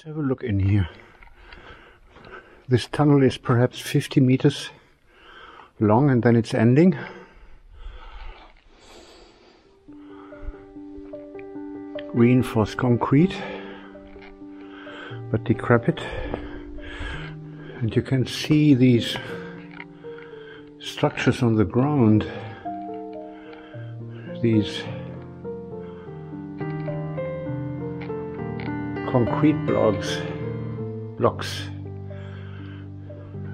Let's have a look in here. This tunnel is perhaps 50 meters long and then it's ending. Reinforced concrete, but decrepit. And you can see these structures on the ground, these concrete blocks.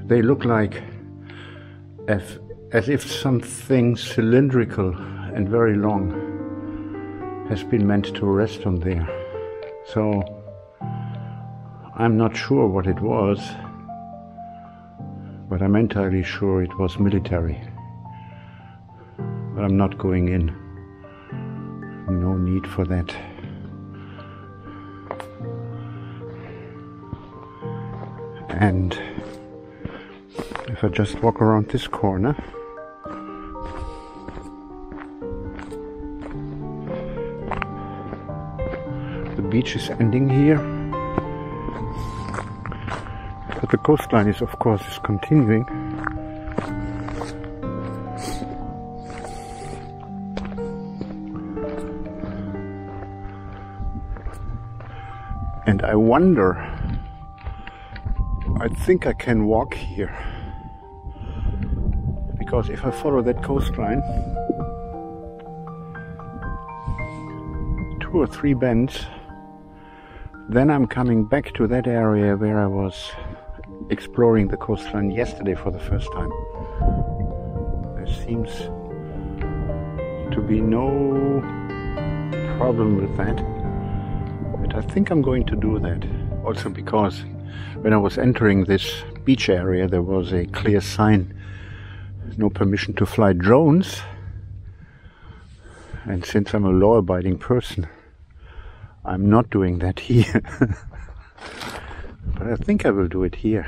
They look like as if something cylindrical and very long has been meant to rest on there. So I'm not sure what it was, but I'm entirely sure it was military. But I'm not going in. No need for that. And if I just walk around this corner, the beach is ending here, but the coastline is, of course, continuing. And I wonder, I think I can walk here, because if I follow that coastline 2 or 3 bends, then I'm coming back to that area where I was exploring the coastline yesterday for the first time. There seems to be no problem with that, but I think I'm going to do that. Also because when I was entering this beach area, there was a clear sign, no permission to fly drones. And since I'm a law-abiding person, I'm not doing that here. But I think I will do it here.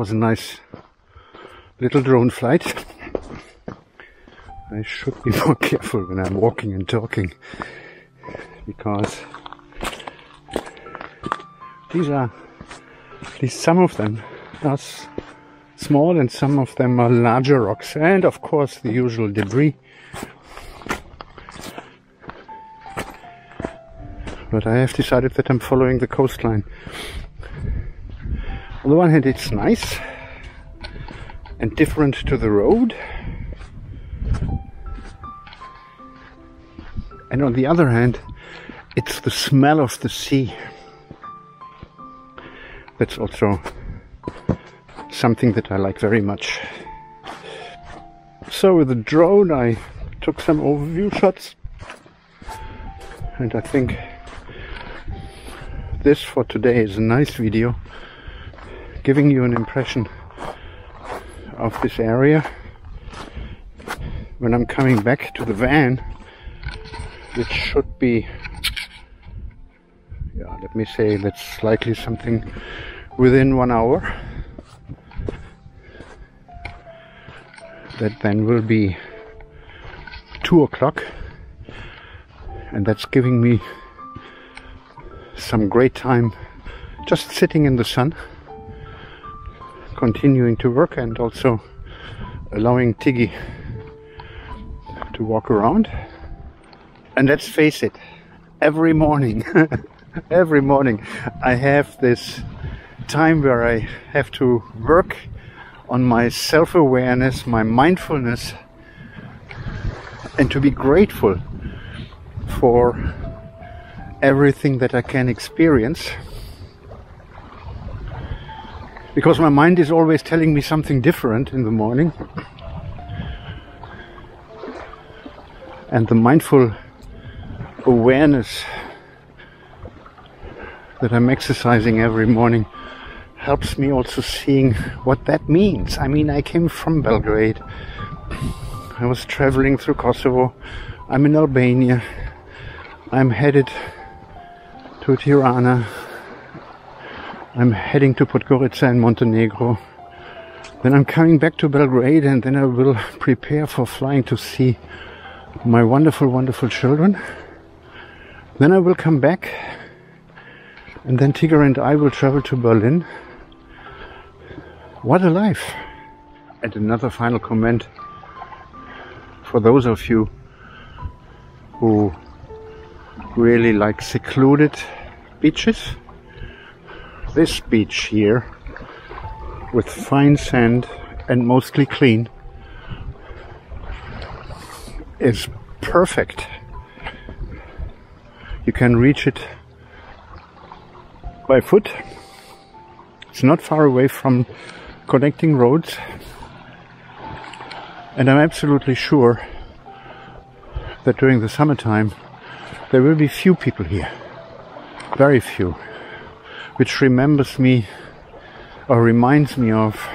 was a nice little drone flight. I should be more careful when I'm walking and talking, because some of them are small and some of them are larger rocks, and of course the usual debris. But I have decided that I'm following the coastline. On the one hand, it's nice and different to the road, and on the other hand, it's the smell of the sea. That's also something that I like very much. So with the drone I took some overview shots, and I think this for today is a nice video, giving you an impression of this area. When I'm coming back to the van, which should be, let me say, that's likely something within 1 hour. That then will be 2 o'clock, and that's giving me some great time just sitting in the sun, continuing to work, and also allowing Tiggy to walk around. And let's face it, every morning every morning I have this time where I have to work on my self-awareness, my mindfulness, and to be grateful for everything that I can experience, because my mind is always telling me something different in the morning, and the mindful awareness that I'm exercising every morning helps me also seeing what that means. I mean, I came from Belgrade, I was traveling through Kosovo, I'm in Albania, I'm headed to Tirana, I'm heading to Podgorica in Montenegro, then I'm coming back to Belgrade, and then I will prepare for flying to see my wonderful, wonderful children. Then I will come back, and then Tigger and I will travel to Berlin. What a life! And another final comment for those of you who really like secluded beaches. This beach here, with fine sand and mostly clean, is perfect. You can reach it by foot. It's not far away from connecting roads, and I'm absolutely sure that during the summertime there will be few people here, very few, which reminds me of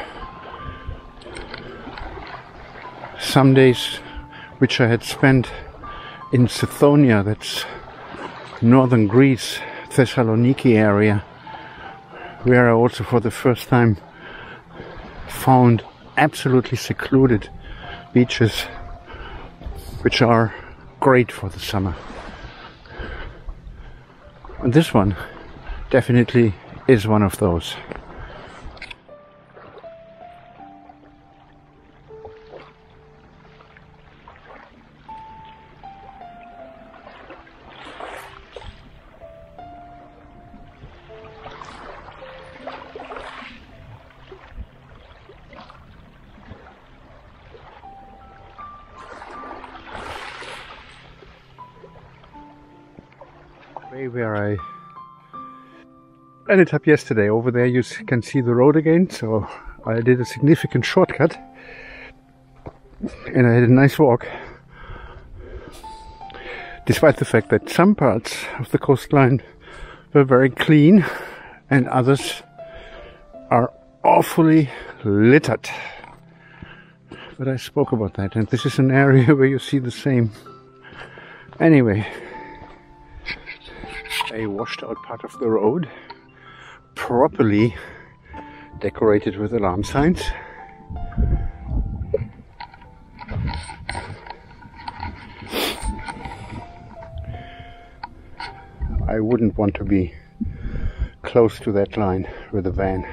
some days which I had spent in Sithonia, that's northern Greece, Thessaloniki area, where I also for the first time found absolutely secluded beaches which are great for the summer. And this one definitely is one of those. Where I ended up yesterday, over there you can see the road again, so I did a significant shortcut and I had a nice walk, despite the fact that some parts of the coastline were very clean and others are awfully littered. But I spoke about that, and this is an area where you see the same. Anyway, a washed out part of the road, properly decorated with alarm signs. I wouldn't want to be close to that line with a van.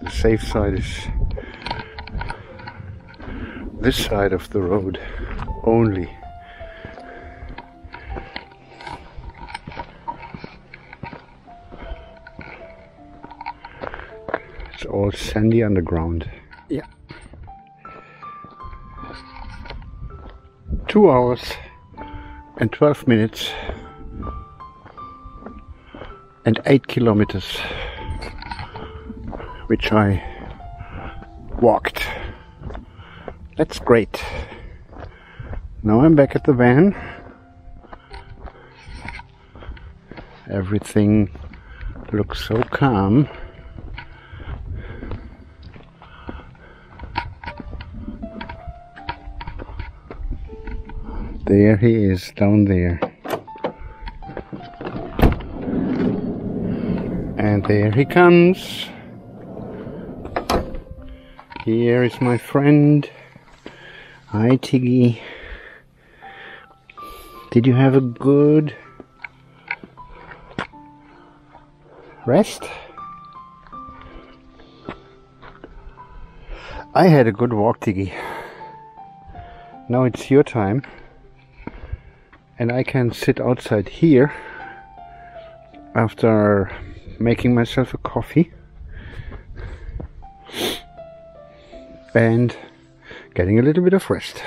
The safe side is this side of the road only. It's all sandy underground. Yeah. 2 hours and 12 minutes and 8 kilometers, which I walked. That's great. Now I'm back at the van. Everything looks so calm. There he is, down there. And there he comes. Here is my friend. Hi, Tiggy. Did you have a good rest? I had a good walk, Tiggy. Now it's your time. And I can sit outside here after making myself a coffee and getting a little bit of rest.